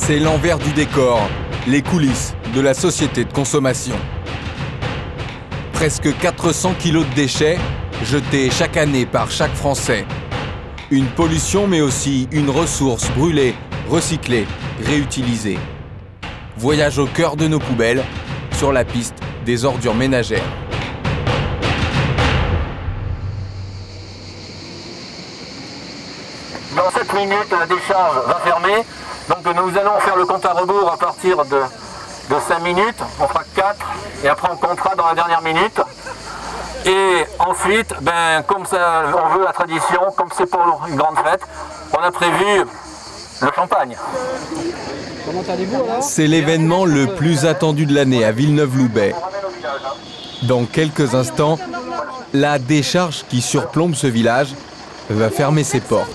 C'est l'envers du décor, les coulisses de la société de consommation. Presque 400 kilos de déchets jetés chaque année par chaque Français. Une pollution mais aussi une ressource brûlée, recyclée, réutilisée. Voyage au cœur de nos poubelles, sur la piste des ordures ménagères. Dans 7 minutes, la décharge va fermer. Donc nous allons faire le compte à rebours à partir de 5 minutes. On fera 4 et après on comptera dans la dernière minute. Et ensuite, comme ça, on veut la tradition, comme c'est pour une grande fête, on a prévu le champagne. C'est l'événement le plus attendu de l'année à Villeneuve-Loubet. Dans quelques instants, la décharge qui surplombe ce village va fermer ses portes.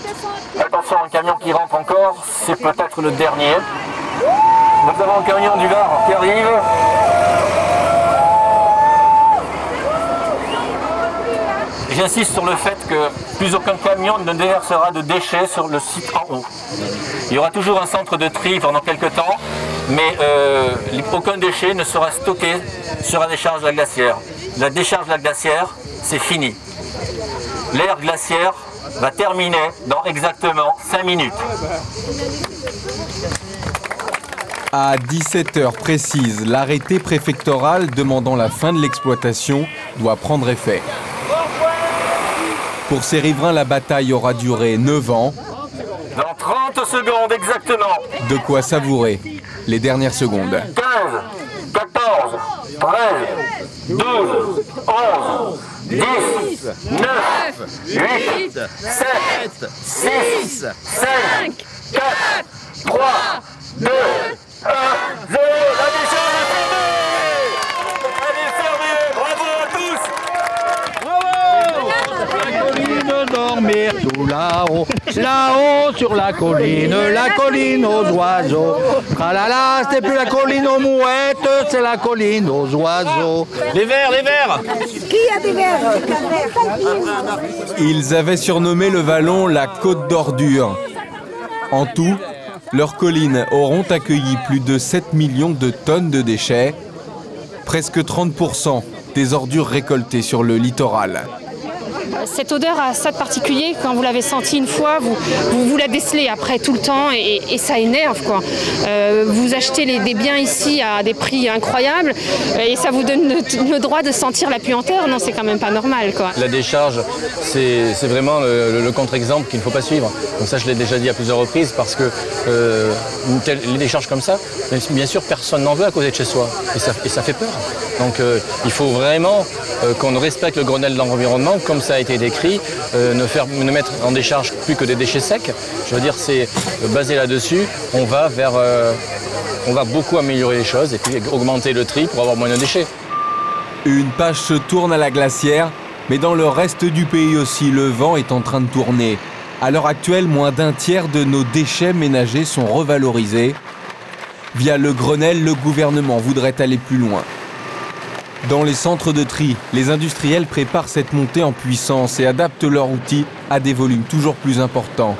Attention, un camion qui rentre encore, c'est peut-être le dernier. Nous avons un camion du Var qui arrive. J'insiste sur le fait que plus aucun camion ne déversera de déchets sur le site en haut. Il y aura toujours un centre de tri pendant quelques temps, mais aucun déchet ne sera stocké sur la décharge de la glacière. La décharge de la glacière, c'est fini. L'ère glaciaire va terminer dans exactement 5 minutes. À 17h précise, l'arrêté préfectoral demandant la fin de l'exploitation doit prendre effet. Pour ces riverains, la bataille aura duré 9 ans. Dans 30 secondes exactement. De quoi savourer les dernières secondes. 15, 14, 13, 12, 11, 10, 9, 8, 7, 6, 5, 4, 3, 2, 1, 0. La décharge est fermée. Elle est fermée. Bravo à tous. Dormir tout là-haut, là-haut sur la colline aux oiseaux. Tralala, c'est plus la colline aux mouettes, c'est la colline aux oiseaux. Les verres, les verres. Qui a des verres? Ils avaient surnommé le vallon la Côte d'Ordures. En tout, leurs collines auront accueilli plus de 7 millions de tonnes de déchets, presque 30% des ordures récoltées sur le littoral. Cette odeur a ça de particulier, quand vous l'avez sentie une fois, vous la décelez après tout le temps et ça énerve, quoi. Vous achetez des biens ici à des prix incroyables et ça vous donne le droit de sentir la puanteur. Non, c'est quand même pas normal, quoi. La décharge, c'est vraiment le contre-exemple qu'il ne faut pas suivre. Donc ça, je l'ai déjà dit à plusieurs reprises parce que les décharges comme ça, bien sûr, personne n'en veut à côté de chez soi et ça fait peur. Donc il faut vraiment qu'on respecte le Grenelle de l'environnement, comme ça a été décrit, ne mettre en décharge plus que des déchets secs. Je veux dire, c'est basé là-dessus. On va beaucoup améliorer les choses et puis augmenter le tri pour avoir moins de déchets. Une page se tourne à la glacière, mais dans le reste du pays aussi, le vent est en train de tourner. À l'heure actuelle, moins d'un tiers de nos déchets ménagers sont revalorisés. Via le Grenelle, le gouvernement voudrait aller plus loin. Dans les centres de tri, les industriels préparent cette montée en puissance et adaptent leurs outils à des volumes toujours plus importants.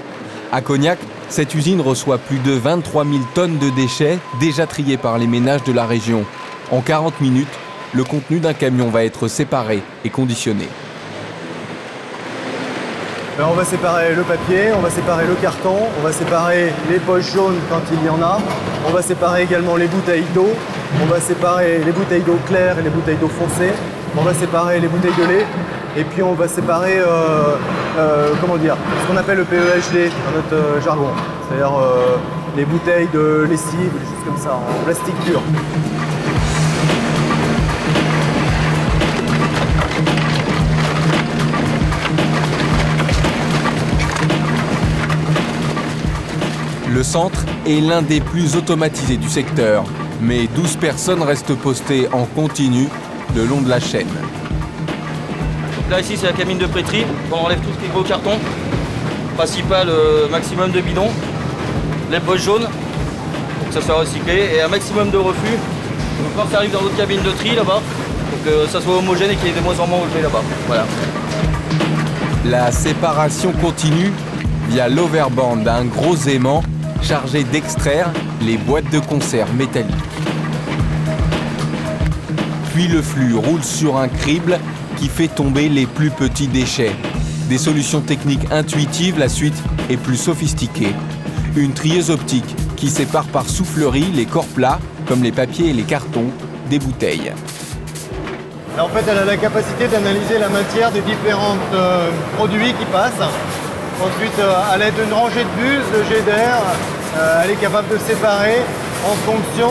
À Cognac, cette usine reçoit plus de 23 000 tonnes de déchets déjà triés par les ménages de la région. En 40 minutes, le contenu d'un camion va être séparé et conditionné. Alors on va séparer le papier, on va séparer le carton, on va séparer les poches jaunes quand il y en a, on va séparer également les bouteilles d'eau, on va séparer les bouteilles d'eau claire et les bouteilles d'eau foncée, on va séparer les bouteilles de lait et puis on va séparer ce qu'on appelle le PEHD dans notre jargon, c'est-à-dire les bouteilles de lessive, des choses comme ça, en plastique pur. Le centre est l'un des plus automatisés du secteur, mais 12 personnes restent postées en continu le long de la chaîne. Là ici c'est la cabine de pré-tri, on enlève tout ce qui est gros carton, principal maximum de bidons, les poches jaunes pour que ça soit recyclé et un maximum de refus. Donc quand ça arrive dans notre cabine de tri là-bas, pour que ça soit homogène et qu'il y ait de moins en moins relevé là-bas. Voilà. La séparation continue via l'overband d'un gros aimant chargé d'extraire les boîtes de conserve métalliques. Puis le flux roule sur un crible qui fait tomber les plus petits déchets. Des solutions techniques intuitives, la suite est plus sophistiquée. Une trieuse optique qui sépare par soufflerie les corps plats, comme les papiers et les cartons, des bouteilles. En fait, elle a la capacité d'analyser la matière des différents produits qui passent. Ensuite, à l'aide d'une rangée de bus, de jets d'air, elle est capable de séparer en fonction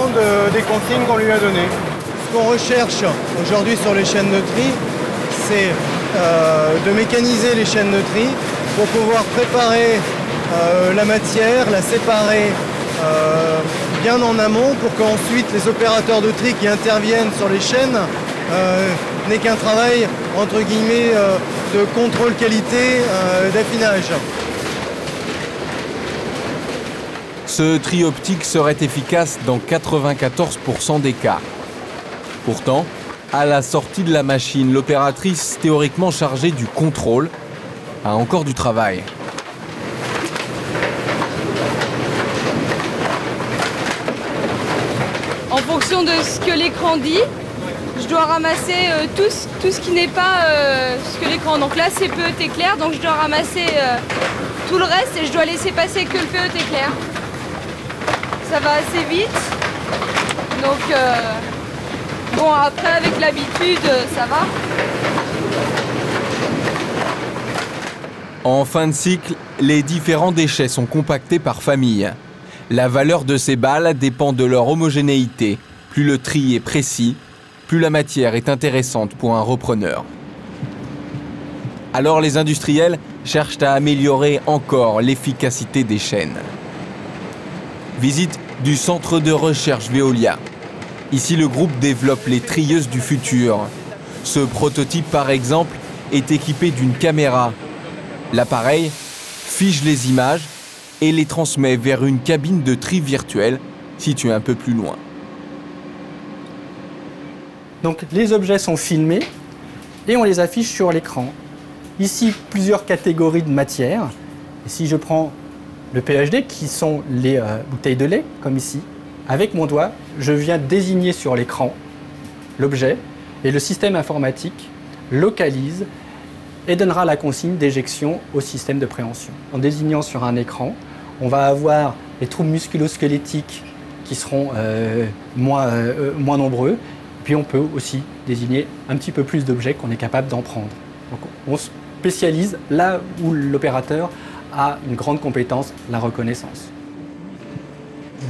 des consignes qu'on lui a données. Ce qu'on recherche aujourd'hui sur les chaînes de tri, c'est de mécaniser les chaînes de tri pour pouvoir préparer la matière, la séparer bien en amont pour qu'ensuite les opérateurs de tri qui interviennent sur les chaînes n'aient qu'un travail entre guillemets de contrôle qualité, d'affinage. Ce tri optique serait efficace dans 94% des cas. Pourtant, à la sortie de la machine, l'opératrice théoriquement chargée du contrôle a encore du travail. En fonction de ce que l'écran dit, je dois ramasser tout ce qui n'est pas ce que l'écran. Donc là, c'est PET clair, donc je dois ramasser tout le reste et je dois laisser passer que le PET clair. Ça va assez vite. Donc, bon, après, avec l'habitude, ça va. En fin de cycle, les différents déchets sont compactés par famille. La valeur de ces balles dépend de leur homogénéité. Plus le tri est précis, plus la matière est intéressante pour un repreneur. Alors les industriels cherchent à améliorer encore l'efficacité des chaînes. Visite du centre de recherche Veolia. Ici, le groupe développe les trieuses du futur. Ce prototype, par exemple, est équipé d'une caméra. L'appareil fige les images et les transmet vers une cabine de tri virtuelle située un peu plus loin. Donc les objets sont filmés et on les affiche sur l'écran. Ici, plusieurs catégories de matières. Et si je prends le PHD, qui sont les bouteilles de lait, comme ici, avec mon doigt, je viens désigner sur l'écran l'objet et le système informatique localise et donnera la consigne d'éjection au système de préhension. En désignant sur un écran, on va avoir les troubles musculo-squelettiques qui seront moins nombreux. Puis on peut aussi désigner un petit peu plus d'objets qu'on est capable d'en prendre. Donc on spécialise là où l'opérateur a une grande compétence, la reconnaissance.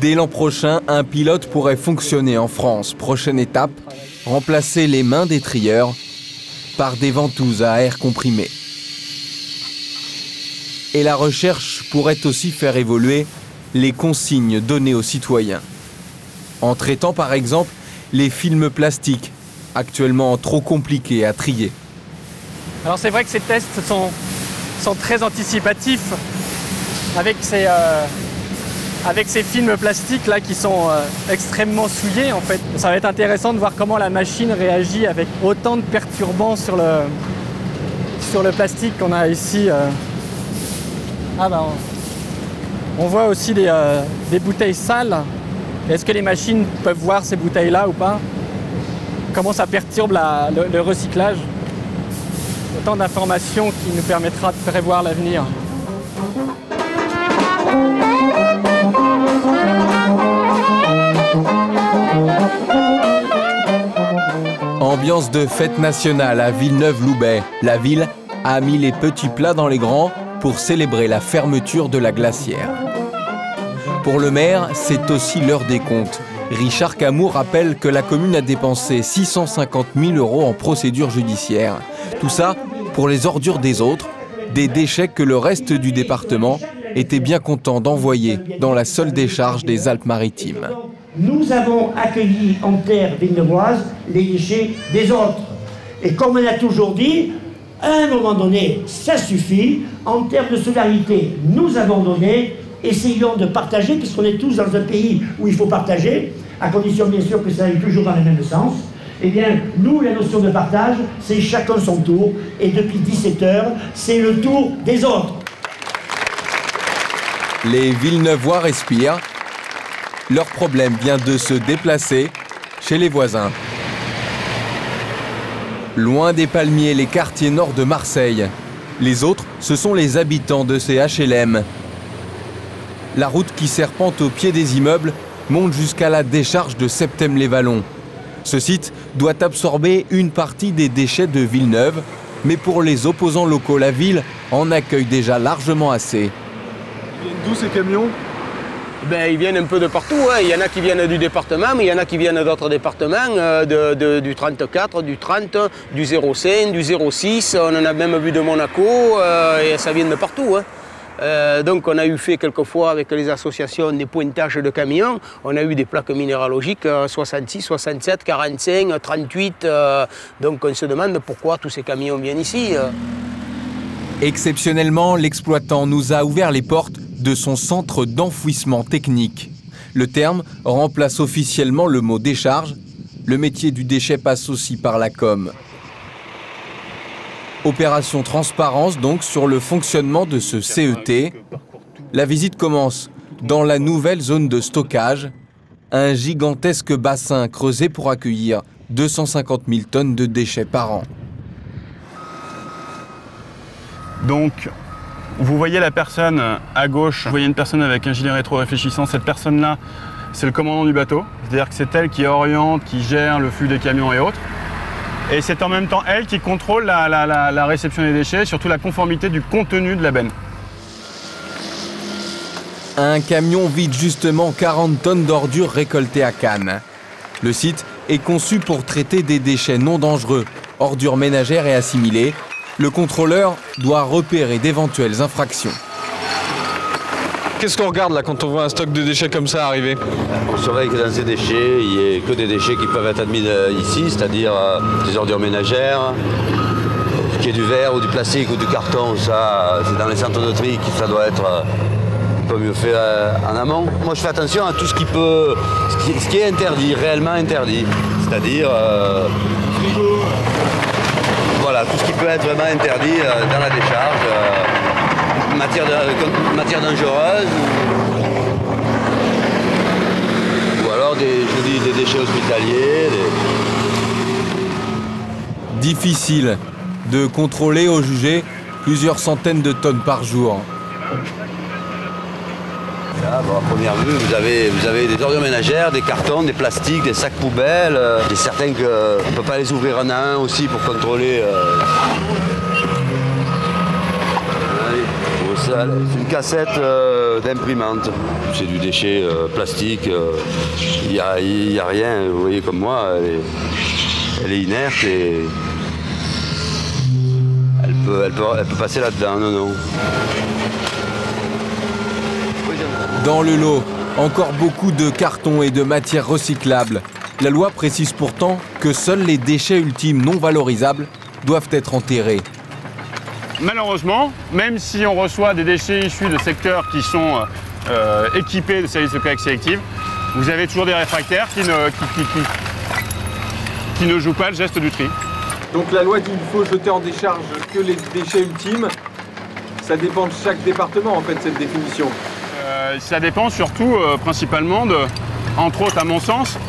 Dès l'an prochain, un pilote pourrait fonctionner en France. Prochaine étape, remplacer les mains des trieurs par des ventouses à air comprimé. Et la recherche pourrait aussi faire évoluer les consignes données aux citoyens. En traitant par exemple les films plastiques, actuellement trop compliqués à trier. Alors c'est vrai que ces tests sont très anticipatifs avec ces films plastiques là qui sont extrêmement souillés en fait. Ça va être intéressant de voir comment la machine réagit avec autant de perturbants sur le plastique qu'on a ici. On voit aussi des bouteilles sales. Est-ce que les machines peuvent voir ces bouteilles-là ou pas? Comment ça perturbe le recyclage? Autant d'informations qui nous permettra de prévoir l'avenir. Ambiance de fête nationale à Villeneuve-Loubet. La ville a mis les petits plats dans les grands pour célébrer la fermeture de la glacière. Pour le maire, c'est aussi l'heure des comptes. Richard Camoux rappelle que la commune a dépensé 650 000 € en procédure judiciaire. Tout ça pour les ordures des autres, des déchets que le reste du département était bien content d'envoyer dans la seule décharge des Alpes-Maritimes. Nous avons accueilli en terre villeneuvoise les déchets des autres. Et comme on a toujours dit, à un moment donné, ça suffit. En termes de solidarité, nous avons donné. Essayons de partager, puisqu'on est tous dans un pays où il faut partager, à condition bien sûr que ça aille toujours dans le même sens. Eh bien, nous, la notion de partage, c'est chacun son tour. Et depuis 17 h, c'est le tour des autres. Les Villeneuvois respirent. Leur problème vient de se déplacer chez les voisins. Loin des palmiers, les quartiers nord de Marseille. Les autres, ce sont les habitants de ces HLM. La route qui serpente au pied des immeubles monte jusqu'à la décharge de Septèmes-les-Vallons. Ce site doit absorber une partie des déchets de Villeneuve, mais pour les opposants locaux, la ville en accueille déjà largement assez. Ils viennent d'où ces camions? Ben, ils viennent un peu de partout. Hein. Il y en a qui viennent du département, mais il y en a qui viennent d'autres départements, du 34, du 30, du 05, du 06. On en a même vu de Monaco, et ça vient de partout. Hein. Donc on a eu fait quelquefois avec les associations des pointages de camions. On a eu des plaques minéralogiques 66, 67, 45, 38. Donc on se demande pourquoi tous ces camions viennent ici. Exceptionnellement, l'exploitant nous a ouvert les portes de son centre d'enfouissement technique. Le terme remplace officiellement le mot décharge. Le métier du déchet passe aussi par la com. Opération transparence donc sur le fonctionnement de ce CET. La visite commence dans la nouvelle zone de stockage, un gigantesque bassin creusé pour accueillir 250 000 tonnes de déchets par an. Donc, vous voyez la personne à gauche, vous voyez une personne avec un gilet rétro-réfléchissant. Cette personne-là, c'est le commandant du bateau. C'est-à-dire que c'est elle qui oriente, qui gère le flux des camions et autres. Et c'est en même temps elle qui contrôle la réception des déchets, surtout la conformité du contenu de la benne. Un camion vide justement 40 tonnes d'ordures récoltées à Cannes. Le site est conçu pour traiter des déchets non dangereux, ordures ménagères et assimilées. Le contrôleur doit repérer d'éventuelles infractions. Qu'est-ce qu'on regarde là quand on voit un stock de déchets comme ça arriver? On surveille que dans ces déchets, il n'y ait que des déchets qui peuvent être admis ici, c'est-à-dire des ordures ménagères, qu'il y ait du verre ou du plastique ou du carton, ça c'est dans les centres de tri que ça doit être un peu mieux fait en amont. Moi je fais attention à tout ce qui est interdit, réellement interdit, c'est-à-dire voilà, tout ce qui peut être vraiment interdit dans la décharge. Matière dangereuse ou alors des déchets hospitaliers. Difficile de contrôler au jugé plusieurs centaines de tonnes par jour. Là, bon, à première vue, vous avez des ordures ménagères, des cartons, des plastiques, des sacs poubelles. Il est certain qu'on ne peut pas les ouvrir un à un aussi pour contrôler. C'est une cassette d'imprimante. C'est du déchet plastique. Il n'y a rien. Vous voyez comme moi, elle est inerte et elle peut passer là-dedans. Non. Dans le lot, encore beaucoup de cartons et de matières recyclables. La loi précise pourtant que seuls les déchets ultimes non valorisables doivent être enterrés. Malheureusement, même si on reçoit des déchets issus de secteurs qui sont équipés de services de collecte sélective, vous avez toujours des réfractaires qui ne jouent pas le geste du tri. Donc la loi dit qu'il faut jeter en décharge que les déchets ultimes. Ça dépend de chaque département en fait cette définition. Ça dépend surtout principalement entre autres à mon sens,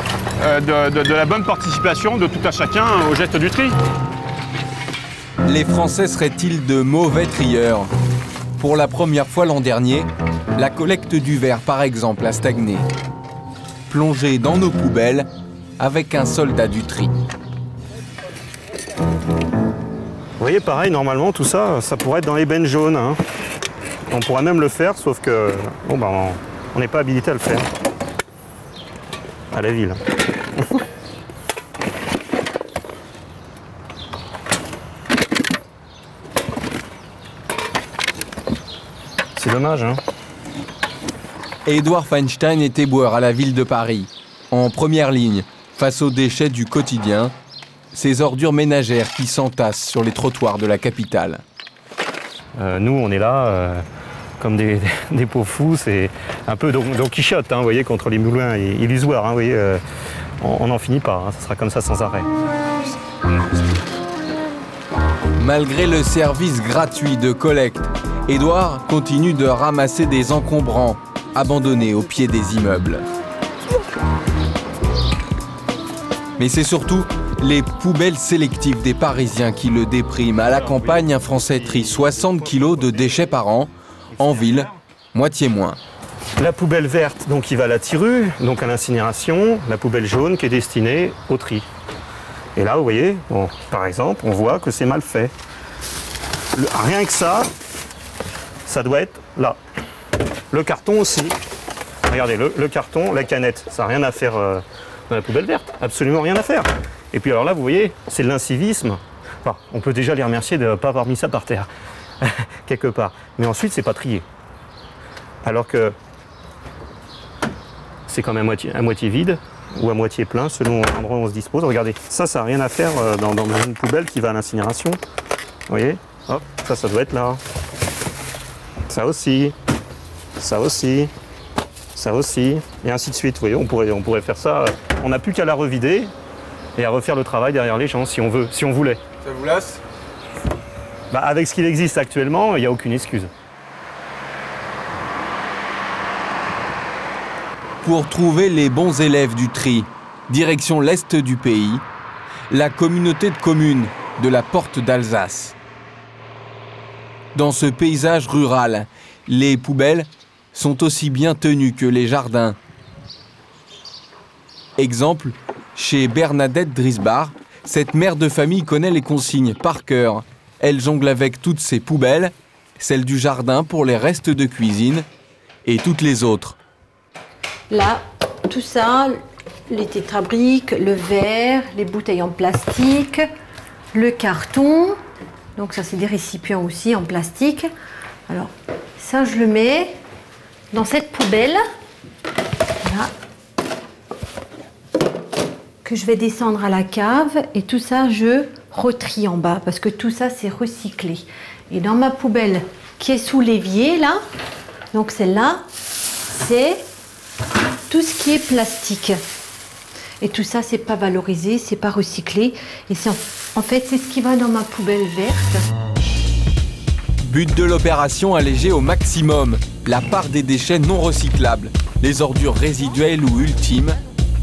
de la bonne participation de tout à chacun au geste du tri. Les Français seraient-ils de mauvais trieurs? Pour la première fois l'an dernier, la collecte du verre, par exemple, a stagné. Plongé dans nos poubelles avec un soldat du tri. Vous voyez, pareil, normalement, tout ça, ça pourrait être dans les bennes jaunes. Hein. On pourrait même le faire, sauf que bon, bah, on n'est pas habilité à le faire. À la ville. C'est dommage, hein. Édouard Feinstein est éboueur à la ville de Paris. En première ligne, face aux déchets du quotidien, ces ordures ménagères qui s'entassent sur les trottoirs de la capitale. Nous, on est là comme des pauvres fous. C'est un peu Don Quichotte, hein, vous voyez, contre les moulins illusoires. Hein, vous voyez, on n'en finit pas, hein, ça sera comme ça sans arrêt. Malgré le service gratuit de collecte, Édouard continue de ramasser des encombrants abandonnés au pied des immeubles. Mais c'est surtout les poubelles sélectives des Parisiens qui le dépriment. À la campagne, un Français trie 60 kg de déchets par an. En ville, moitié moins. La poubelle verte, donc qui va à la tirue, donc à l'incinération. La poubelle jaune qui est destinée au tri. Et là, vous voyez, bon, par exemple, on voit que c'est mal fait. Rien que ça, ça doit être là. Le carton aussi. Regardez, le carton, la canette, ça n'a rien à faire dans la poubelle verte. Absolument rien à faire. Et puis alors là, vous voyez, c'est de l'incivisme. Enfin, on peut déjà les remercier de ne pas avoir mis ça par terre, quelque part. Mais ensuite, c'est pas trié. Alors que c'est quand même à moitié vide ou à moitié plein, selon l'endroit où on se dispose. Regardez, ça n'a rien à faire dans une poubelle qui va à l'incinération. Vous voyez, hop, ça doit être là. Ça aussi, ça aussi, ça aussi, et ainsi de suite. Vous voyez, on pourrait faire ça. On n'a plus qu'à la revider et à refaire le travail derrière les gens, si on veut, si on voulait. Ça vous lasse? Bah, avec ce qu'il existe actuellement, il n'y a aucune excuse. Pour trouver les bons élèves du tri, direction l'est du pays, la communauté de communes de la Porte d'Alsace. Dans ce paysage rural, les poubelles sont aussi bien tenues que les jardins. Exemple, chez Bernadette Drisbar, cette mère de famille connaît les consignes par cœur. Elle jongle avec toutes ses poubelles, celles du jardin pour les restes de cuisine et toutes les autres. Là, tout ça, les tétrabriques, le verre, les bouteilles en plastique, le carton. Donc ça, c'est des récipients aussi en plastique. Alors, ça, je le mets dans cette poubelle. Là. Que je vais descendre à la cave. Et tout ça, je retrie en bas. Parce que tout ça, c'est recyclé. Et dans ma poubelle qui est sous l'évier, là, donc celle-là, c'est tout ce qui est plastique. Et tout ça, c'est pas valorisé, c'est pas recyclé. Et en fait, c'est ce qui va dans ma poubelle verte. But de l'opération, alléger au maximum la part des déchets non recyclables, les ordures résiduelles ou ultimes,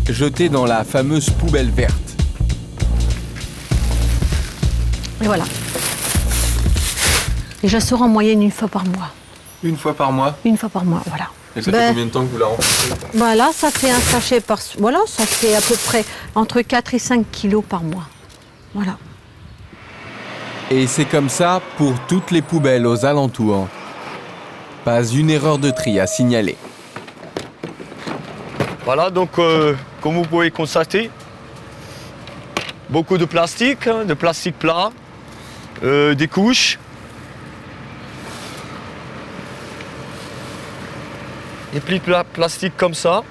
jetées dans la fameuse poubelle verte. Et voilà. Et je sors en moyenne une fois par mois. Une fois par mois? Une fois par mois, voilà. Et ça fait combien de temps que vous la remplissez? Voilà, ça fait un sachet par... Voilà, ça fait à peu près entre 4 et 5 kilos par mois. Voilà. Et c'est comme ça pour toutes les poubelles aux alentours. Pas une erreur de tri à signaler. Voilà, donc comme vous pouvez constater, beaucoup de plastique plat, des couches. Des plis de plastique comme ça.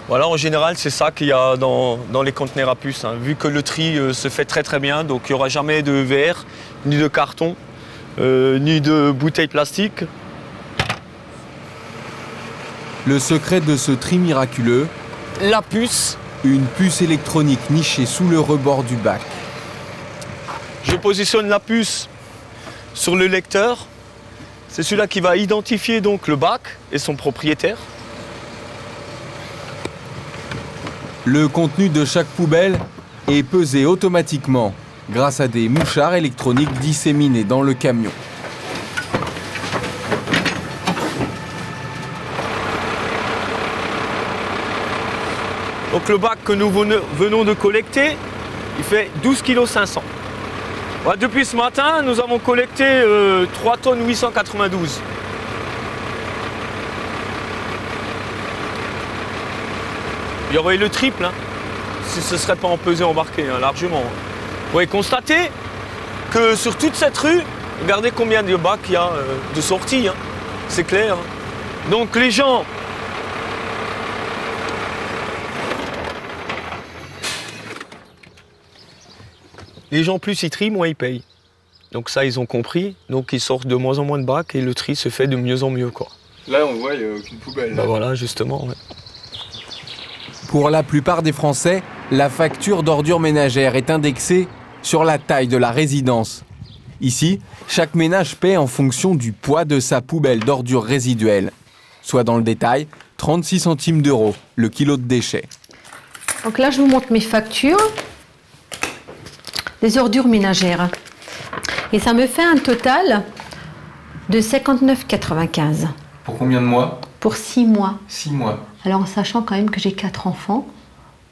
Voilà, en général, c'est ça qu'il y a dans les conteneurs à puces. Hein. Vu que le tri se fait très très bien, donc il n'y aura jamais de verre, ni de carton, ni de bouteilles plastiques. Le secret de ce tri miraculeux, la puce. Une puce électronique nichée sous le rebord du bac. Je positionne la puce sur le lecteur. C'est celui-là qui va identifier donc le bac et son propriétaire. Le contenu de chaque poubelle est pesé automatiquement grâce à des mouchards électroniques disséminés dans le camion. Donc le bac que nous venons de collecter, il fait 12,5 kg. Ouais, depuis ce matin, nous avons collecté 3 tonnes 892. Il y aurait eu le triple, hein, si ce ne serait pas en pesé embarqué, hein, largement. Vous pouvez constater que sur toute cette rue, regardez combien de bacs il y a de sorties, hein, c'est clair. Hein. Donc les gens... Les gens, plus ils trient, moins ils payent. Donc ça, ils ont compris. Donc ils sortent de moins en moins de bacs et le tri se fait de mieux en mieux, quoi. Là, on voit, il n'y a aucune poubelle. Bah voilà, justement. Ouais. Pour la plupart des Français, la facture d'ordures ménagères est indexée sur la taille de la résidence. Ici, chaque ménage paie en fonction du poids de sa poubelle d'ordures résiduelles. Soit dans le détail, 36 centimes d'euros le kilo de déchets. Donc là, je vous montre mes factures des ordures ménagères. Et ça me fait un total de 59,95. Pour combien de mois? Pour 6 mois. 6 mois. Alors en sachant quand même que j'ai 4 enfants.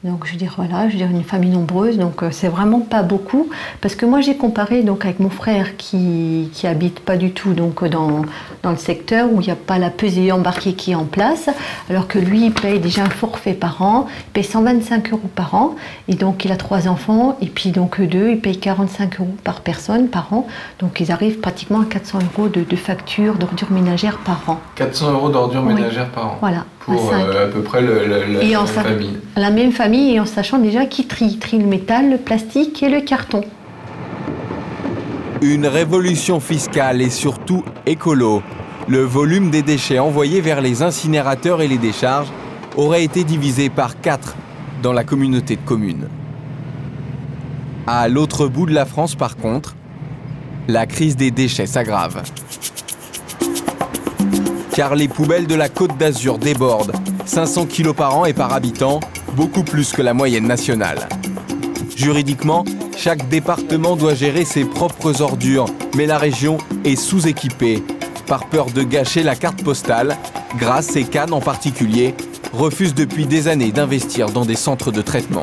Donc je veux dire, voilà, je veux dire une famille nombreuse, donc c'est vraiment pas beaucoup. Parce que moi j'ai comparé donc avec mon frère qui habite pas du tout donc dans le secteur où il n'y a pas la pesée embarquée qui est en place, alors que lui il paye déjà un forfait par an, il paye 125 € par an, et donc il a 3 enfants, et puis donc eux deux, ils payent 45 € par personne par an, donc ils arrivent pratiquement à 400 € de factures d'ordures ménagères par an. 400 € d'ordures ménagères par an. Voilà. Pour à peu près la même famille. La même famille, et en sachant déjà qu'ils trient le métal, le plastique et le carton. Une révolution fiscale et surtout écolo. Le volume des déchets envoyés vers les incinérateurs et les décharges aurait été divisé par 4 dans la communauté de communes. À l'autre bout de la France, par contre, la crise des déchets s'aggrave. Car les poubelles de la Côte d'Azur débordent, 500 kg par an et par habitant, beaucoup plus que la moyenne nationale. Juridiquement, chaque département doit gérer ses propres ordures, mais la région est sous-équipée. Par peur de gâcher la carte postale, Grasse et Cannes en particulier refusent depuis des années d'investir dans des centres de traitement.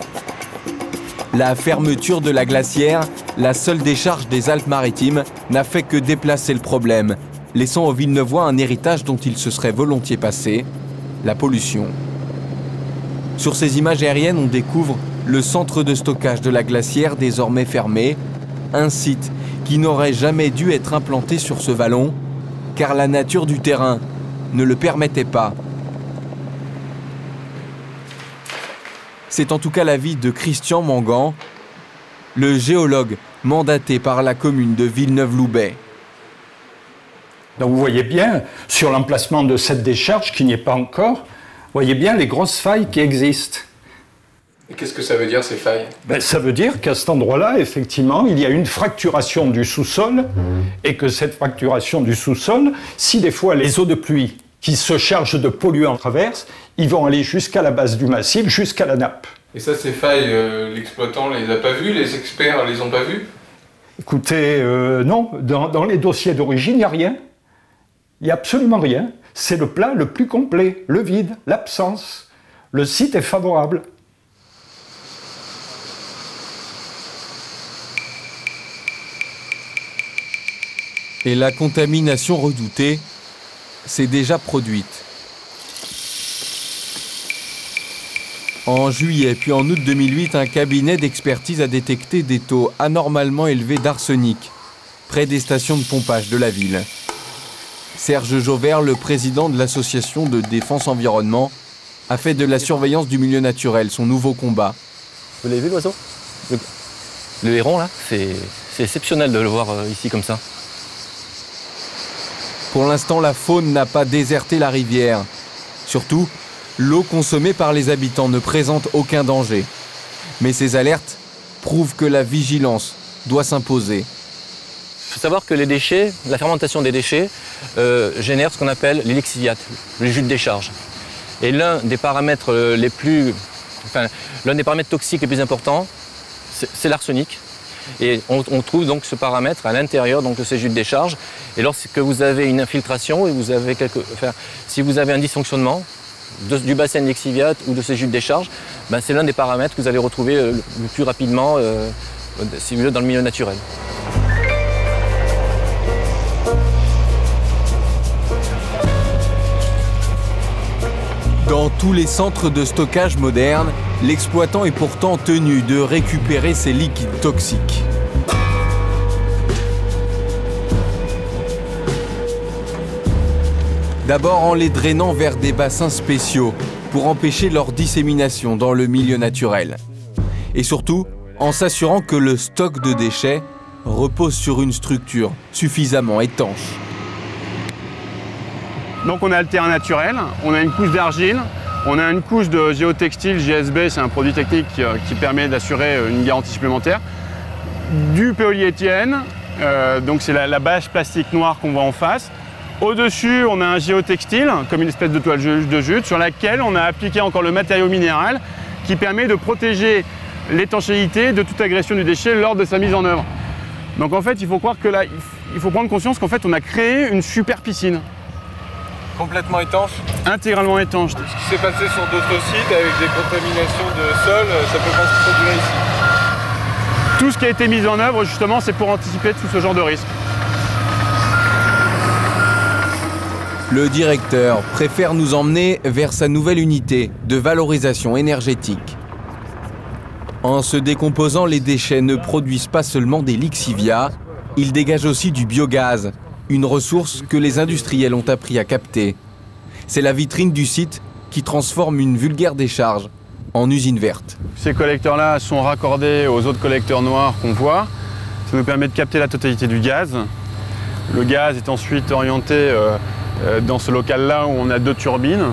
La fermeture de la glacière, la seule décharge des Alpes-Maritimes, n'a fait que déplacer le problème, laissant aux Villeneuvois un héritage dont ils se seraient volontiers passés, la pollution. Sur ces images aériennes, on découvre le centre de stockage de la glacière désormais fermé, un site qui n'aurait jamais dû être implanté sur ce vallon, car la nature du terrain ne le permettait pas. C'est en tout cas l'avis de Christian Mangan, le géologue mandaté par la commune de Villeneuve-Loubet. Donc vous voyez bien, sur l'emplacement de cette décharge, qui n'y est pas encore, vous voyez bien les grosses failles qui existent. Et qu'est-ce que ça veut dire, ces failles? Ça veut dire qu'à cet endroit-là, effectivement, il y a une fracturation du sous-sol, et que cette fracturation du sous-sol, si des fois les eaux de pluie qui se chargent de polluants traversent, ils vont aller jusqu'à la base du massif, jusqu'à la nappe. Et ça, ces failles, l'exploitant les a pas vues, les experts les ont pas vues? Écoutez, non, dans les dossiers d'origine, il n'y a rien. Il n'y a absolument rien. C'est le plat le plus complet, le vide, l'absence. Le site est favorable. Et la contamination redoutée s'est déjà produite. En juillet puis en août 2008, un cabinet d'expertise a détecté des taux anormalement élevés d'arsenic près des stations de pompage de la ville. Serge Jauvert, le président de l'association de défense environnement, a fait de la surveillance du milieu naturel son nouveau combat. Vous l'avez vu l'oiseau? Le héron là, c'est exceptionnel de le voir ici comme ça. Pour l'instant, la faune n'a pas déserté la rivière. Surtout, l'eau consommée par les habitants ne présente aucun danger. Mais ces alertes prouvent que la vigilance doit s'imposer. Il faut savoir que les déchets, la fermentation des déchets, génère ce qu'on appelle les lixiviates, les jus de décharge. Et l'un des paramètres l'un des paramètres toxiques les plus importants, c'est l'arsenic. Et on trouve donc ce paramètre à l'intérieur de ces jus de décharge. Et lorsque vous avez une infiltration, et si vous avez un dysfonctionnement du bassin de lixiviate ou de ces jus de décharge, c'est l'un des paramètres que vous allez retrouver le plus rapidement dans le milieu naturel. Dans tous les centres de stockage modernes, l'exploitant est pourtant tenu de récupérer ces liquides toxiques. D'abord en les drainant vers des bassins spéciaux pour empêcher leur dissémination dans le milieu naturel. Et surtout, en s'assurant que le stock de déchets repose sur une structure suffisamment étanche. Donc on a le terrain naturel, on a une couche d'argile, on a une couche de géotextile, GSB, c'est un produit technique qui permet d'assurer une garantie supplémentaire. Du polyéthylène, donc c'est la bâche plastique noire qu'on voit en face. Au-dessus, on a un géotextile, comme une espèce de toile de jute, sur laquelle on a appliqué encore le matériau minéral qui permet de protéger l'étanchéité de toute agression du déchet lors de sa mise en œuvre. Donc en fait, il faut croire que là, il faut prendre conscience qu'en fait, on a créé une super piscine. Complètement étanche? Intégralement étanche. Ce qui s'est passé sur d'autres sites avec des contaminations de sol, ça peut pas se produire ici. Tout ce qui a été mis en œuvre, justement, c'est pour anticiper tout ce genre de risque. Le directeur préfère nous emmener vers sa nouvelle unité de valorisation énergétique. En se décomposant, les déchets ne produisent pas seulement des lixivias, ils dégagent aussi du biogaz, une ressource que les industriels ont appris à capter. C'est la vitrine du site qui transforme une vulgaire décharge en usine verte. Ces collecteurs-là sont raccordés aux autres collecteurs noirs qu'on voit. Ça nous permet de capter la totalité du gaz. Le gaz est ensuite orienté dans ce local-là où on a 2 turbines,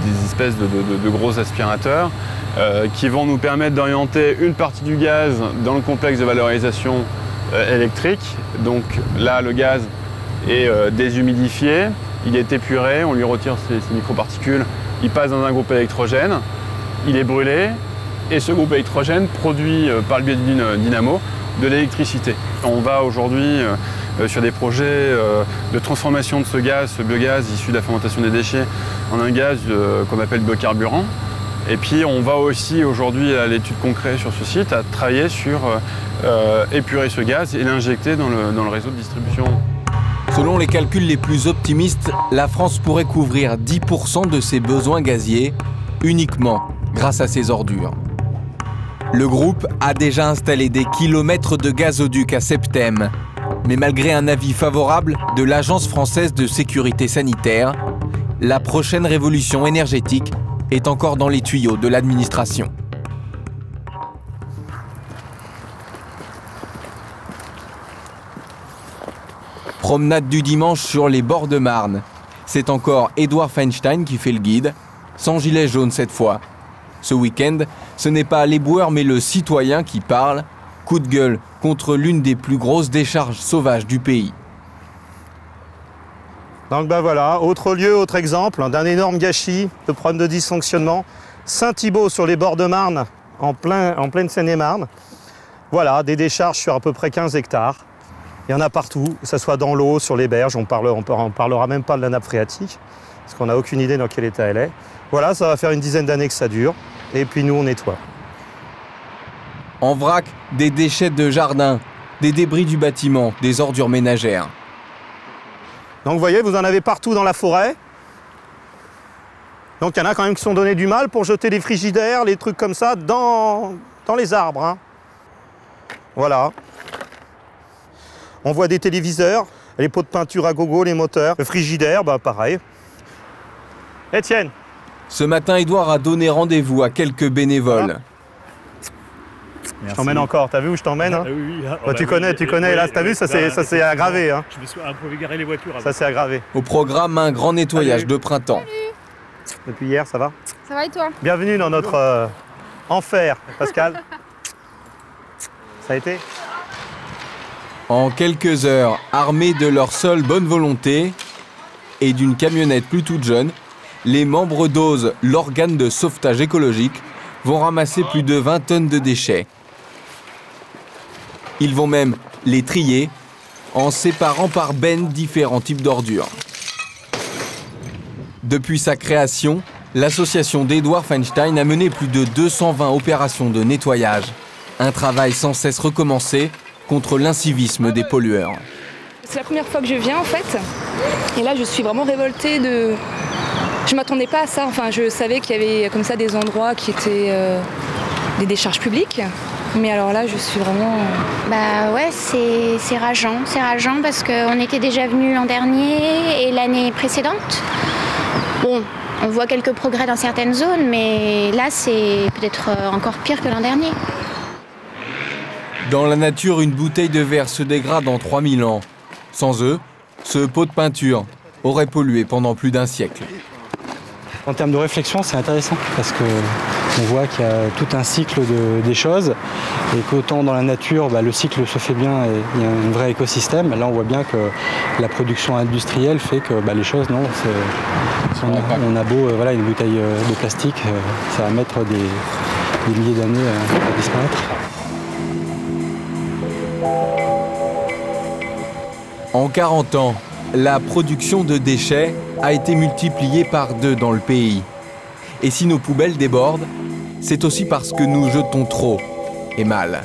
des espèces de gros aspirateurs, qui vont nous permettre d'orienter une partie du gaz dans le complexe de valorisation électrique. Donc là, le gaz est déshumidifié, il est épuré, on lui retire ses microparticules, il passe dans un groupe électrogène, il est brûlé, et ce groupe électrogène produit par le biais d'une dynamo de l'électricité. On va aujourd'hui sur des projets de transformation de ce gaz, ce biogaz issu de la fermentation des déchets, en un gaz qu'on appelle biocarburant. Et puis on va aussi aujourd'hui à l'étude concrète sur ce site à travailler sur épurer ce gaz et l'injecter dans le réseau de distribution. Selon les calculs les plus optimistes, la France pourrait couvrir 10% de ses besoins gaziers uniquement grâce à ses ordures. Le groupe a déjà installé des kilomètres de gazoducs à Septem. Mais malgré un avis favorable de l'Agence française de sécurité sanitaire, la prochaine révolution énergétique est encore dans les tuyaux de l'administration. Promenade du dimanche sur les bords de Marne. C'est encore Édouard Feinstein qui fait le guide, sans gilet jaune cette fois. Ce week-end, ce n'est pas l'éboueur mais le citoyen qui parle. Coup de gueule contre l'une des plus grosses décharges sauvages du pays. Donc ben voilà, autre lieu, autre exemple d'un énorme gâchis, de problème de dysfonctionnement. Saint-Thibault sur les bords de Marne, en pleine Seine-et-Marne. Voilà, des décharges sur à peu près 15 hectares. Il y en a partout, que ce soit dans l'eau, sur les berges, on parlera même pas de la nappe phréatique, parce qu'on n'a aucune idée dans quel état elle est. Voilà, ça va faire une dizaine d'années que ça dure, et puis nous on nettoie. En vrac, des déchets de jardin, des débris du bâtiment, des ordures ménagères. Donc vous voyez, vous en avez partout dans la forêt. Donc il y en a quand même qui sont donnés du mal pour jeter les frigidaires, les trucs comme ça, dans les arbres. Hein. Voilà. On voit des téléviseurs, les pots de peinture à gogo, les moteurs. Le frigidaire, bah pareil. Étienne. Ce matin, Édouard a donné rendez-vous à quelques bénévoles. Voilà. Je t'emmène encore, t'as vu où je t'emmène hein Oui. Oh, tu connais, là, t'as vu, ça s'est aggravé. Hein. Je me suis un peu égaré les voitures. Ça s'est aggravé. Au programme, un grand nettoyage de printemps. Salut. Depuis hier, ça va? Ça va et toi? Bienvenue dans notre enfer, Pascal. Ça a été? En quelques heures, armés de leur seule bonne volonté et d'une camionnette plus toute jeune, les membres d'OSE, l'organe de sauvetage écologique, vont ramasser plus de 20 tonnes de déchets. Ils vont même les trier en séparant par benne différents types d'ordures. Depuis sa création, l'association d'Édouard Feinstein a mené plus de 220 opérations de nettoyage. Un travail sans cesse recommencé contre l'incivisme des pollueurs. C'est la première fois que je viens en fait. Et là je suis vraiment révoltée de... Je m'attendais pas à ça. Enfin je savais qu'il y avait comme ça des endroits qui étaient des décharges publiques. Mais alors là, je suis vraiment... Bah ouais, c'est rageant. C'est rageant parce qu'on était déjà venu l'an dernier et l'année précédente. Bon, on voit quelques progrès dans certaines zones, mais là, c'est peut-être encore pire que l'an dernier. Dans la nature, une bouteille de verre se dégrade en 3000 ans. Sans eux, ce pot de peinture aurait pollué pendant plus d'un siècle. En termes de réflexion, c'est intéressant parce que On voit qu'il y a tout un cycle des choses et qu'autant dans la nature, le cycle se fait bien et il y a un vrai écosystème. Là, on voit bien que la production industrielle fait que les choses, non, on a beau, une bouteille de plastique, ça va mettre des milliers d'années à disparaître. En 40 ans, la production de déchets a été multipliée par 2 dans le pays. Et si nos poubelles débordent, c'est aussi parce que nous jetons trop et mal.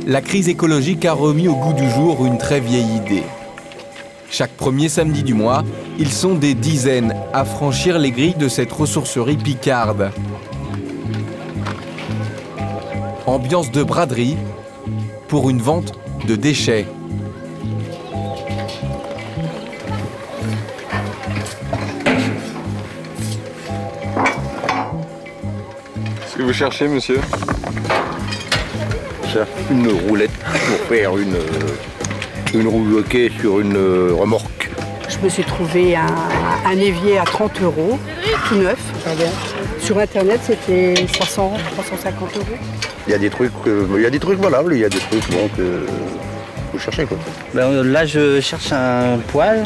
La crise écologique a remis au goût du jour une très vieille idée. Chaque premier samedi du mois, ils sont des dizaines à franchir les grilles de cette ressourcerie picarde. Ambiance de braderie pour une vente de déchets. Qu'est-ce que vous cherchez, monsieur? Je cherche une roulette pour faire une roue hockey sur une remorque. Je me suis trouvé un évier à 30 €, tout neuf. Sur internet, c'était 300, 350 €. Il y a des trucs valables, il y a des trucs que vous cherchez quoi. Là, je cherche un poêle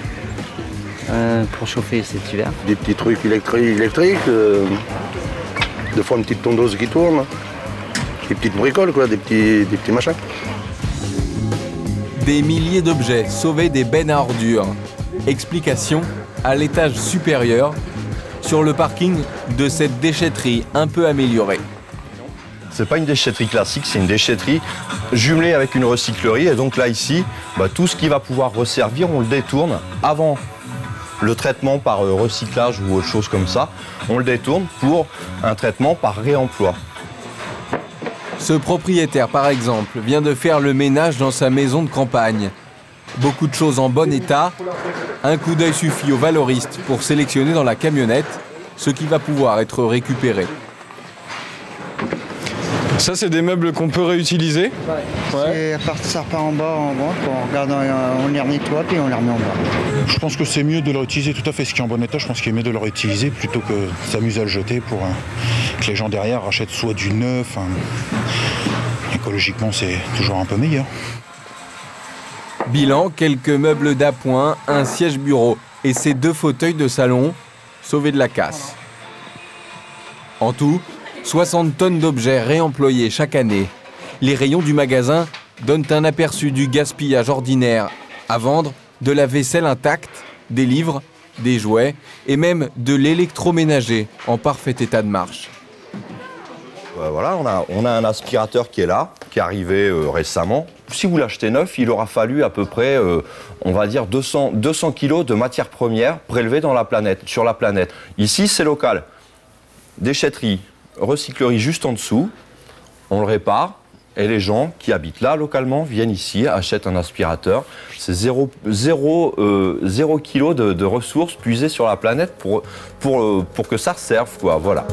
pour chauffer cet hiver. Des petits trucs électriques, des fois une petite tondeuse qui tourne, des petites bricoles quoi, des petits machins. Des milliers d'objets sauvés des bennes à ordures. Explication à l'étage supérieur, sur le parking de cette déchetterie un peu améliorée. C'est pas une déchetterie classique, c'est une déchetterie jumelée avec une recyclerie. Et donc là, ici, tout ce qui va pouvoir resservir, on le détourne avant le traitement par recyclage ou autre chose comme ça. On le détourne pour un traitement par réemploi. Ce propriétaire, par exemple, vient de faire le ménage dans sa maison de campagne. Beaucoup de choses en bon état. Un coup d'œil suffit aux valoristes pour sélectionner dans la camionnette ce qui va pouvoir être récupéré. Ça, c'est des meubles qu'on peut réutiliser. Ouais. Ça repart en bas, on les nettoie et on les remet en bas. Je pense que c'est mieux de le réutiliser tout à fait. Ce qui est en bon état, je pense qu'il est mieux de le réutiliser plutôt que de s'amuser à le jeter pour que les gens derrière rachètent soit du neuf. Écologiquement, c'est toujours un peu meilleur. Bilan, quelques meubles d'appoint, un siège bureau et ces 2 fauteuils de salon sauvés de la casse. En tout, 60 tonnes d'objets réemployés chaque année. Les rayons du magasin donnent un aperçu du gaspillage ordinaire. À vendre, de la vaisselle intacte, des livres, des jouets et même de l'électroménager en parfait état de marche. Voilà, on a un aspirateur qui est là, qui est arrivé récemment. Si vous l'achetez neuf, il aura fallu à peu près, on va dire 200 kilos de matières premières prélevées sur la planète. Ici, c'est local. Déchetterie, recyclerie juste en dessous, on le répare et les gens qui habitent là localement viennent ici, achètent un aspirateur. C'est 0 kg de ressources puisées sur la planète pour que ça serve, quoi, voilà.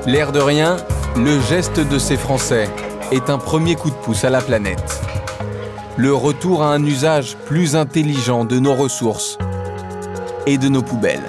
L'air de rien, le geste de ces Français est un premier coup de pouce à la planète. Le retour à un usage plus intelligent de nos ressources et de nos poubelles.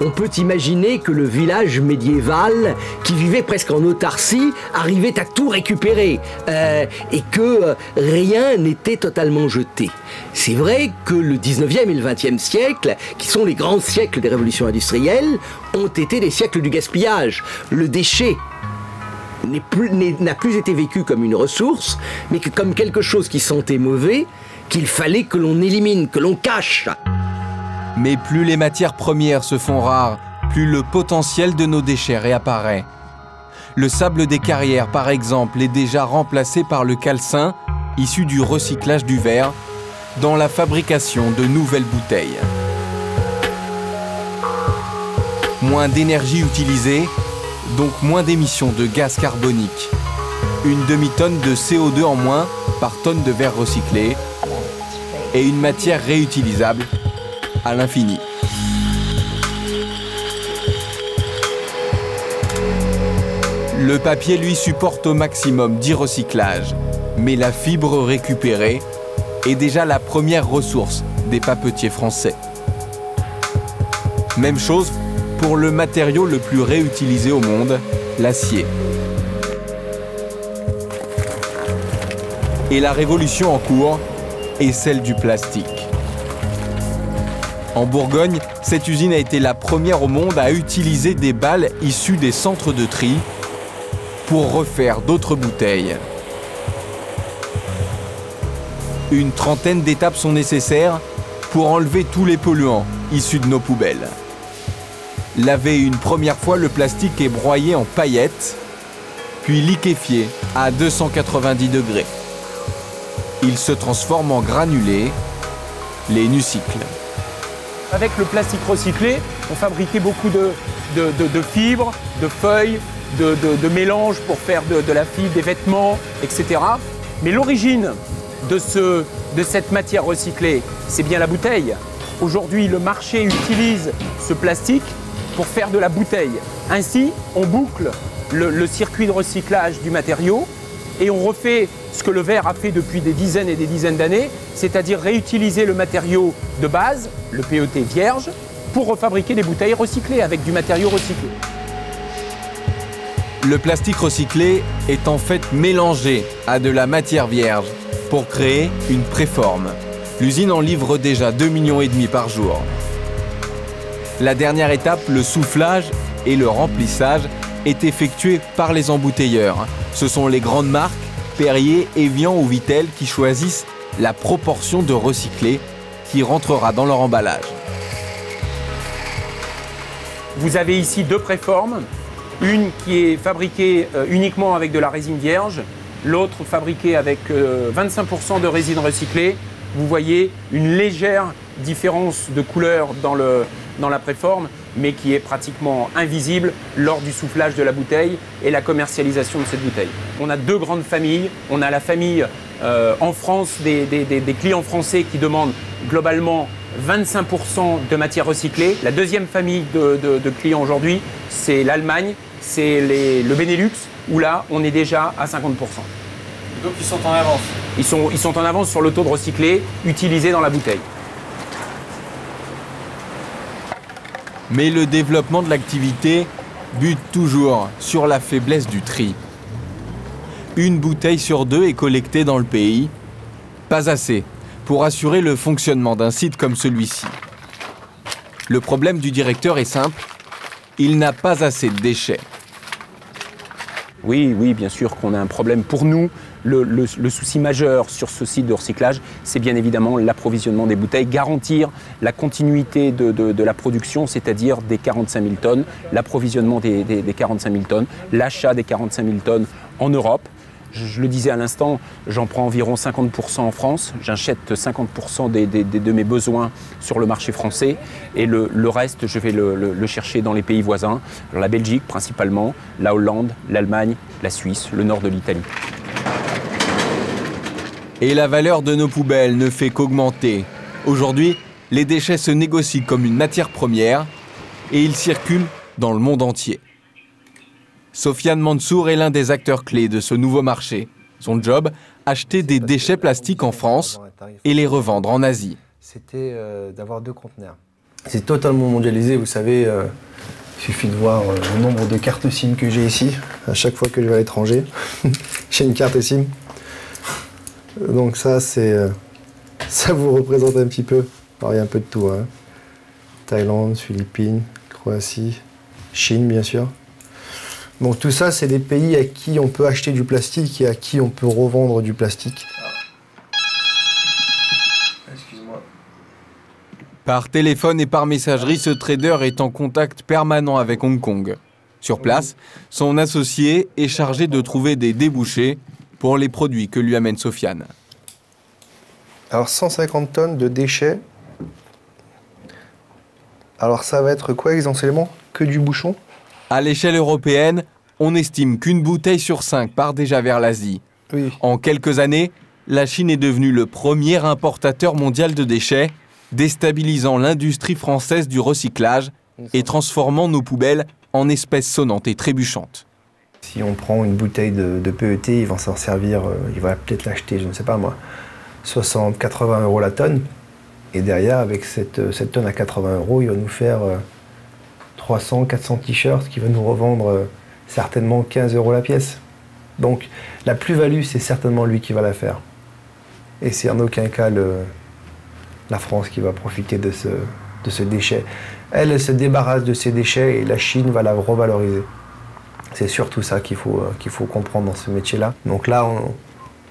On peut imaginer que le village médiéval, qui vivait presque en autarcie, arrivait à tout récupérer et que rien n'était totalement jeté. C'est vrai que le 19e et le 20e siècle, qui sont les grands siècles des révolutions industrielles, ont été des siècles du gaspillage. Le déchet n'a plus été vécu comme une ressource, mais que comme quelque chose qui sentait mauvais, qu'il fallait que l'on élimine, que l'on cache. Mais plus les matières premières se font rares, plus le potentiel de nos déchets réapparaît. Le sable des carrières, par exemple, est déjà remplacé par le calcin, issu du recyclage du verre, dans la fabrication de nouvelles bouteilles. Moins d'énergie utilisée, donc moins d'émissions de gaz carbonique. Une demi-tonne de CO2 en moins par tonne de verre recyclé et une matière réutilisable à l'infini. Le papier, lui, supporte au maximum 10 recyclages, mais la fibre récupérée est déjà la première ressource des papetiers français. Même chose pour le matériau le plus réutilisé au monde, l'acier. Et la révolution en cours est celle du plastique. En Bourgogne, cette usine a été la première au monde à utiliser des balles issues des centres de tri pour refaire d'autres bouteilles. Une trentaine d'étapes sont nécessaires pour enlever tous les polluants issus de nos poubelles. Laver une première fois le plastique est broyé en paillettes, puis liquéfié à 290 degrés. Il se transforme en granulés, les nucycles. Avec le plastique recyclé, on fabriquait beaucoup de fibres, de feuilles, de mélanges pour faire de la fibre, des vêtements, etc. Mais l'origine de cette matière recyclée, c'est bien la bouteille. Aujourd'hui, le marché utilise ce plastique pour faire de la bouteille. Ainsi, on boucle le circuit de recyclage du matériau et on refait ce que le verre a fait depuis des dizaines et des dizaines d'années, c'est-à-dire réutiliser le matériau de base, le PET vierge, pour refabriquer des bouteilles recyclées avec du matériau recyclé. Le plastique recyclé est en fait mélangé à de la matière vierge pour créer une préforme. L'usine en livre déjà 2,5 millions par jour. La dernière étape, le soufflage et le remplissage, est effectué par les embouteilleurs. Ce sont les grandes marques, Perrier, Evian ou Vittel, qui choisissent la proportion de recyclé qui rentrera dans leur emballage. Vous avez ici deux préformes, une qui est fabriquée uniquement avec de la résine vierge, l'autre fabriquée avec 25% de résine recyclée. Vous voyez une légère différence de couleur dans la préforme, mais qui est pratiquement invisible lors du soufflage de la bouteille et la commercialisation de cette bouteille. On a deux grandes familles. On a la famille en France des clients français qui demandent globalement 25% de matière recyclée. La deuxième famille de clients aujourd'hui, c'est l'Allemagne, c'est le Benelux, où là, on est déjà à 50%. Donc ils sont en avance. Ils sont en avance sur le taux de recyclé utilisé dans la bouteille. Mais le développement de l'activité bute toujours sur la faiblesse du tri. Une bouteille sur deux est collectée dans le pays. Pas assez pour assurer le fonctionnement d'un site comme celui-ci. Le problème du directeur est simple, il n'a pas assez de déchets. Oui, bien sûr qu'on a un problème. Pour nous, le souci majeur sur ce site de recyclage, c'est bien évidemment l'approvisionnement des bouteilles, garantir la continuité de la production, c'est-à-dire des 45 000 tonnes, l'approvisionnement des 45 000 tonnes, l'achat des 45 000 tonnes en Europe. Je le disais à l'instant, j'en prends environ 50% en France, j'achète 50% de mes besoins sur le marché français et le reste, je vais le chercher dans les pays voisins, alors la Belgique principalement, la Hollande, l'Allemagne, la Suisse, le nord de l'Italie. Et la valeur de nos poubelles ne fait qu'augmenter. Aujourd'hui, les déchets se négocient comme une matière première et ils circulent dans le monde entier. Sofiane Mansour est l'un des acteurs clés de ce nouveau marché. Son job, acheter des déchets plastiques en France et les revendre en Asie. C'était d'avoir 2 conteneurs. C'est totalement mondialisé, vous savez, il suffit de voir le nombre de cartes SIM que j'ai ici. À chaque fois que je vais à l'étranger, j'ai une carte SIM. Donc ça, ça vous représente un petit peu. Alors il y a un peu de tout, hein. Thaïlande, Philippines, Croatie, Chine bien sûr. Donc tout ça, c'est des pays à qui on peut acheter du plastique et à qui on peut revendre du plastique. Excuse-moi. Par téléphone et par messagerie, ce trader est en contact permanent avec Hong Kong. Sur place, son associé est chargé de trouver des débouchés pour les produits que lui amène Sofiane. Alors 150 tonnes de déchets. Alors ça va être quoi essentiellement? Que du bouchon? À l'échelle européenne, on estime qu'une bouteille sur 5 part déjà vers l'Asie. Oui. En quelques années, la Chine est devenue le premier importateur mondial de déchets, déstabilisant l'industrie française du recyclage et transformant nos poubelles en espèces sonnantes et trébuchantes. Si on prend une bouteille de PET, il va s'en servir, il va peut-être l'acheter, je ne sais pas moi, 60, 80 € la tonne. Et derrière, avec cette tonne à 80 €, il va nous faire 300, 400 t-shirts qui va nous revendre certainement 15 € la pièce. Donc la plus-value, c'est certainement lui qui va la faire. Et c'est en aucun cas la France qui va profiter de ce déchet. Elle se débarrasse de ces déchets et la Chine va la revaloriser. C'est surtout ça qu'il faut comprendre dans ce métier-là. Donc là,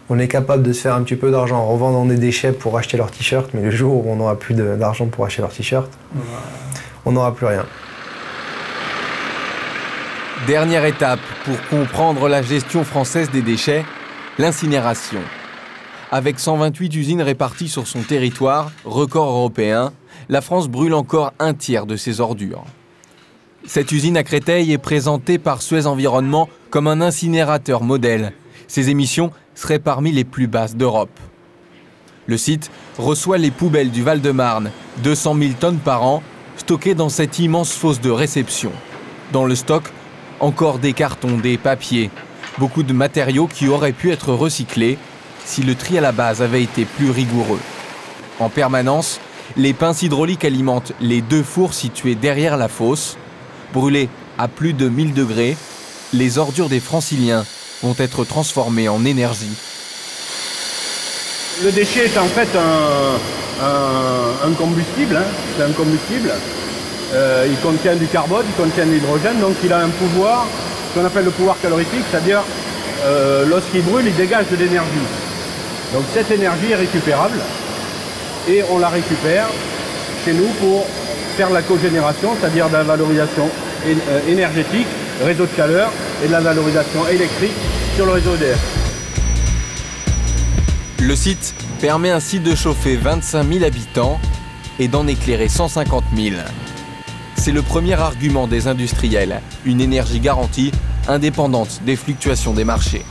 on est capable de se faire un petit peu d'argent en revendant des déchets pour acheter leurs t-shirts, mais le jour où on n'aura plus d'argent pour acheter leurs t-shirts, on n'aura plus rien. Dernière étape pour comprendre la gestion française des déchets, l'incinération. Avec 128 usines réparties sur son territoire, record européen, la France brûle encore un tiers de ses ordures. Cette usine à Créteil est présentée par Suez Environnement comme un incinérateur modèle. Ses émissions seraient parmi les plus basses d'Europe. Le site reçoit les poubelles du Val-de-Marne, 200 000 tonnes par an, stockées dans cette immense fosse de réception. Dans le stock, encore des cartons, des papiers, beaucoup de matériaux qui auraient pu être recyclés si le tri à la base avait été plus rigoureux. En permanence, les pinces hydrauliques alimentent les 2 fours situés derrière la fosse. Brûlés à plus de 1000 degrés, les ordures des Franciliens vont être transformées en énergie. Le déchet est en fait un combustible, c'est un combustible. Il contient du carbone, il contient de l'hydrogène, donc il a un pouvoir, ce qu'on appelle le pouvoir calorifique, c'est-à-dire lorsqu'il brûle, il dégage de l'énergie. Donc cette énergie est récupérable et on la récupère chez nous pour faire de la cogénération, c'est-à-dire de la valorisation énergétique, réseau de chaleur, et de la valorisation électrique sur le réseau EDF. Le site permet ainsi de chauffer 25 000 habitants et d'en éclairer 150 000. C'est le premier argument des industriels, une énergie garantie, indépendante des fluctuations des marchés.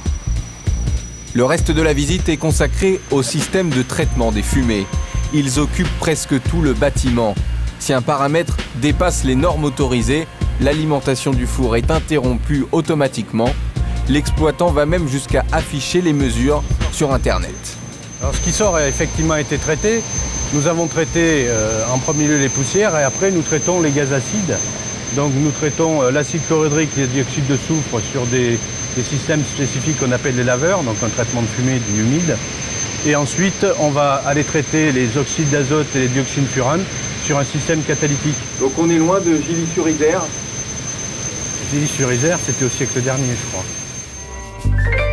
Le reste de la visite est consacré au système de traitement des fumées. Ils occupent presque tout le bâtiment. Si un paramètre dépasse les normes autorisées, l'alimentation du four est interrompue automatiquement. L'exploitant va même jusqu'à afficher les mesures sur Internet. Alors, ce qui sort a effectivement été traité. Nous avons traité en premier lieu les poussières et après nous traitons les gaz acides. Donc nous traitons l'acide chlorhydrique et le dioxyde de soufre sur des systèmes spécifiques qu'on appelle les laveurs, donc un traitement de fumée du humide. Et ensuite on va aller traiter les oxydes d'azote et les dioxines furanes sur un système catalytique. Donc on est loin de Gilly-sur-Isère. Gilly-sur-Isère, c'était au siècle dernier, je crois.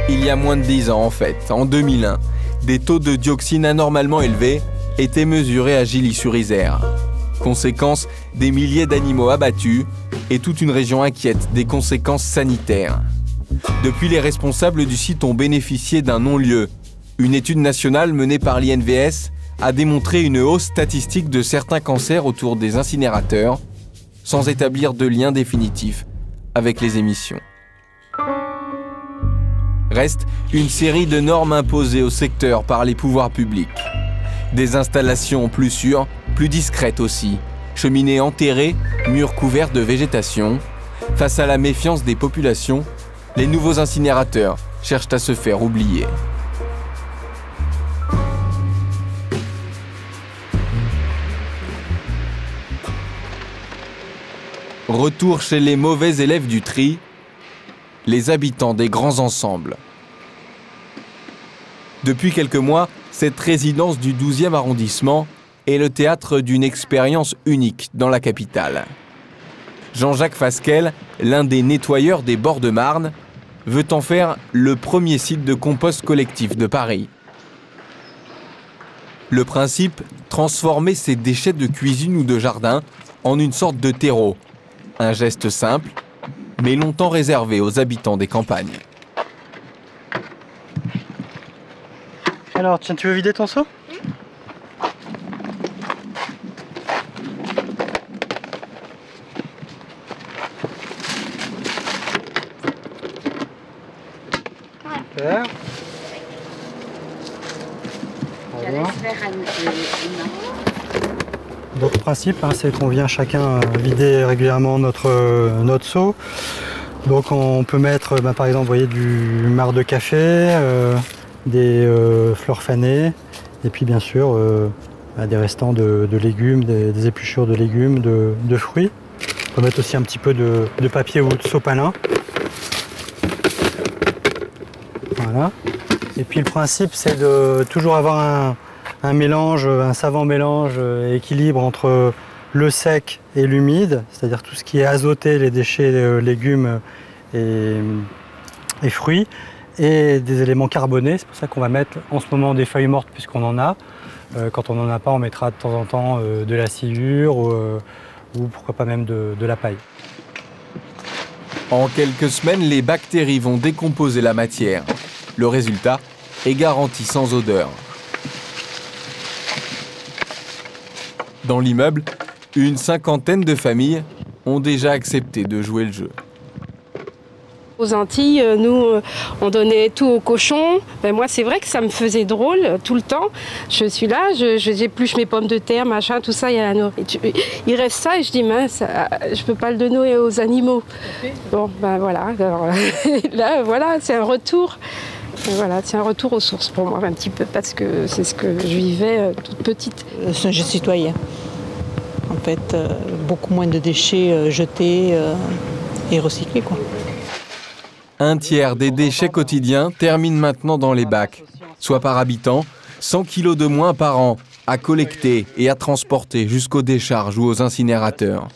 Il y a moins de 10 ans en fait, en 2001, des taux de dioxine anormalement élevés étaient mesurés à Gilly-sur-Isère. Conséquence, des milliers d'animaux abattus et toute une région inquiète des conséquences sanitaires. Depuis, les responsables du site ont bénéficié d'un non-lieu. Une étude nationale menée par l'INVS a démontré une hausse statistique de certains cancers autour des incinérateurs, sans établir de lien définitif avec les émissions. Reste une série de normes imposées au secteur par les pouvoirs publics. Des installations plus sûres, plus discrètes aussi. Cheminées enterrées, murs couverts de végétation. Face à la méfiance des populations, les nouveaux incinérateurs cherchent à se faire oublier. Retour chez les mauvais élèves du tri, les habitants des grands ensembles. Depuis quelques mois, cette résidence du 12e arrondissement est le théâtre d'une expérience unique dans la capitale. Jean-Jacques Fasquelle, l'un des nettoyeurs des bords de Marne, veut en faire le premier site de compost collectif de Paris. Le principe, transformer ces déchets de cuisine ou de jardin en une sorte de terreau. Un geste simple, mais longtemps réservé aux habitants des campagnes. Alors, tiens, tu veux vider ton seau ? Super. Donc le principe, c'est qu'on vient chacun vider régulièrement notre seau. Donc on peut mettre par exemple, vous voyez, du marc de café, des fleurs fanées, et puis bien sûr des restants de légumes, des épluchures de légumes, de fruits. On peut mettre aussi un petit peu de papier ou de sopalin. Voilà. Et puis le principe, c'est de toujours avoir un mélange, un savant mélange équilibre entre le sec et l'humide, c'est-à-dire tout ce qui est azoté, les déchets, légumes et fruits, et des éléments carbonés. C'est pour ça qu'on va mettre en ce moment des feuilles mortes puisqu'on en a. Quand on n'en a pas, on mettra de temps en temps de la sciure ou pourquoi pas même de la paille. En quelques semaines, les bactéries vont décomposer la matière. Le résultat est garanti sans odeur. Dans l'immeuble, une cinquantaine de familles ont déjà accepté de jouer le jeu. Aux Antilles, nous, on donnait tout aux cochons. Ben moi, c'est vrai que ça me faisait drôle tout le temps. Je suis là, j'épluche mes pommes de terre, machin, tout ça, il y a la nourriture. Il reste ça et je dis, mince, je peux pas le donner aux animaux. Bon, ben voilà. Alors, là, voilà, c'est un retour. Voilà, c'est un retour aux sources pour moi, un petit peu, parce que c'est ce que je vivais toute petite. C'est un geste citoyen. En fait, beaucoup moins de déchets jetés et recyclés, quoi. Un tiers des déchets quotidiens terminent maintenant dans les bacs, soit par habitant, 100 kilos de moins par an à collecter et à transporter jusqu'aux décharges ou aux incinérateurs.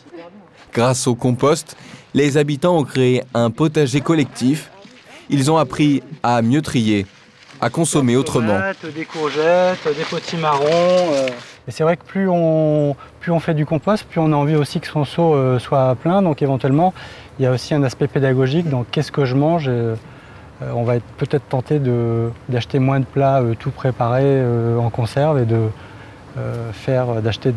Grâce au compost, les habitants ont créé un potager collectif. Ils ont appris à mieux trier, à consommer autrement. Des courgettes, des potimarrons. Et c'est vrai que plus on fait du compost, plus on a envie aussi que son seau soit plein. Donc éventuellement, il y a aussi un aspect pédagogique. Donc qu'est-ce que je mange? On va être peut-être tenté d'acheter moins de plats tout préparés en conserve et d'acheter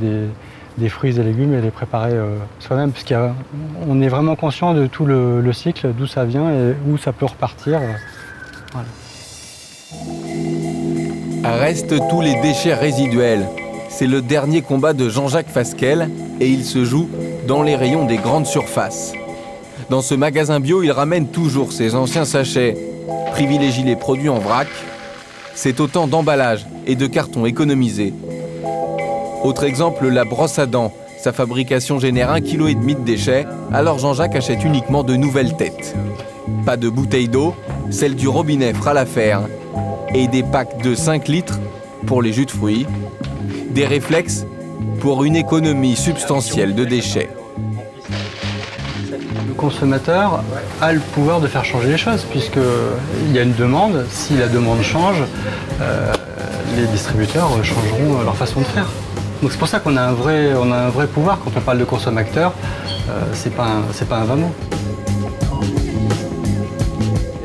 des fruits et légumes et les préparer soi-même. Parce qu'on est vraiment conscient de tout le cycle, d'où ça vient et où ça peut repartir. Voilà. Restent tous les déchets résiduels. C'est le dernier combat de Jean-Jacques Fasquelle et il se joue dans les rayons des grandes surfaces. Dans ce magasin bio, il ramène toujours ses anciens sachets, privilégie les produits en vrac. C'est autant d'emballages et de cartons économisés. Autre exemple, la brosse à dents. Sa fabrication génère 1,5 kg de déchets, alors Jean-Jacques achète uniquement de nouvelles têtes. Pas de bouteilles d'eau, celle du robinet fera l'affaire. Et des packs de 5 litres pour les jus de fruits. Des réflexes pour une économie substantielle de déchets. Le consommateur a le pouvoir de faire changer les choses, puisqu'il y a une demande. Si la demande change, les distributeurs changeront leur façon de faire. Donc c'est pour ça qu'on a un vrai pouvoir quand on parle de consommateur. C'est pas un vain mot.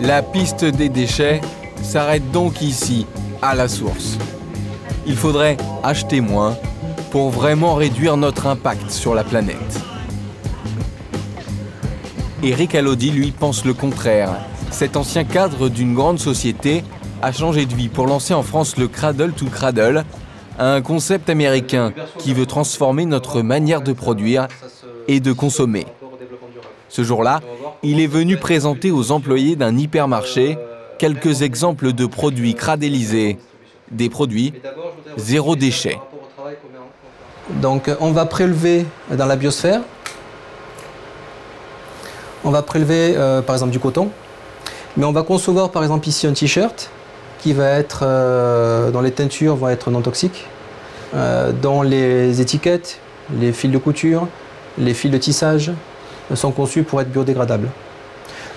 La piste des déchets s'arrête donc ici, à la source. Il faudrait acheter moins pour vraiment réduire notre impact sur la planète. Éric Alodi, lui, pense le contraire. Cet ancien cadre d'une grande société a changé de vie pour lancer en France le Cradle to Cradle, un concept américain qui veut transformer notre manière de produire et de consommer. Ce jour-là, il est venu présenter aux employés d'un hypermarché quelques exemples de produits cradélisés, des produits zéro déchet. Donc on va prélever dans la biosphère, on va prélever par exemple du coton, mais on va concevoir par exemple ici un t-shirt qui va être, dont les teintures vont être non toxiques, dont les étiquettes, les fils de couture, les fils de tissage sont conçus pour être biodégradables.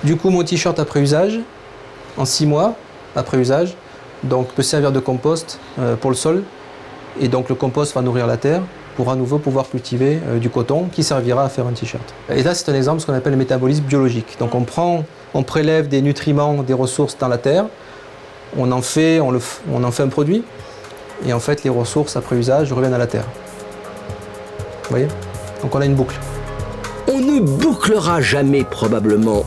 Du coup mon t-shirt après usage, en 6 mois après usage, donc peut servir de compost pour le sol, et donc le compost va nourrir la terre pour à nouveau pouvoir cultiver du coton qui servira à faire un t-shirt. Et là c'est un exemple de ce qu'on appelle le métabolisme biologique. Donc on prélève des nutriments, des ressources dans la terre, on en fait un produit, et en fait les ressources après usage reviennent à la terre. Vous voyez? Donc on a une boucle. On ne bouclera jamais probablement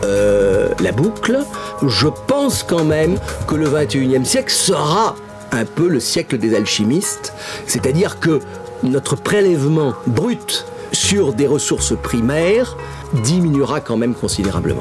la boucle. Je pense quand même que le 21e siècle sera un peu le siècle des alchimistes, c'est-à-dire que notre prélèvement brut sur des ressources primaires diminuera quand même considérablement.